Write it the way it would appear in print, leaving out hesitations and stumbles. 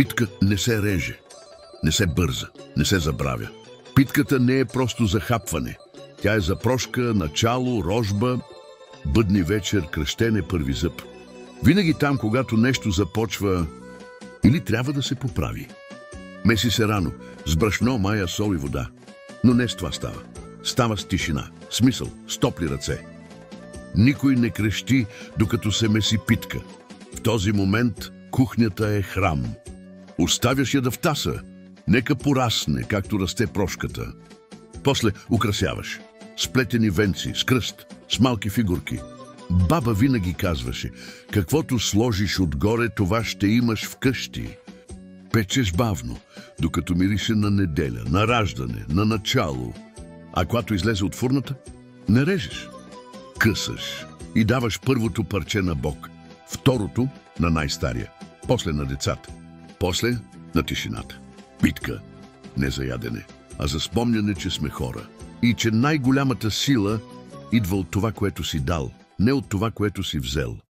Питка не се реже, не се бърза, не се забравя. Питката не е просто за хапване. Тя е за прошка, начало, рожба, бъдни вечер, кръщене, първи зъб. Винаги там, когато нещо започва или трябва да се поправи. Меси се рано, с брашно, мая, сол и вода. Но не с това става. Става с тишина, смисъл, с топли ръце. Никой не крещи, докато се меси питка. В този момент кухнята е храм. Оставяш я да втаса. Нека порасне, както расте прошката. После украсяваш. С плетени венци, с кръст, с малки фигурки. Баба винаги казваше, каквото сложиш отгоре, това ще имаш вкъщи. Печеш бавно, докато мирише на неделя, на раждане, на начало. А когато излезе от фурната, не режеш. Късаш и даваш първото парче на Бог, второто на най-стария, после на децата, после на тишината. Питка не за ядене, а за спомняне, че сме хора и че най-голямата сила идва от това, което си дал, не от това, което си взел.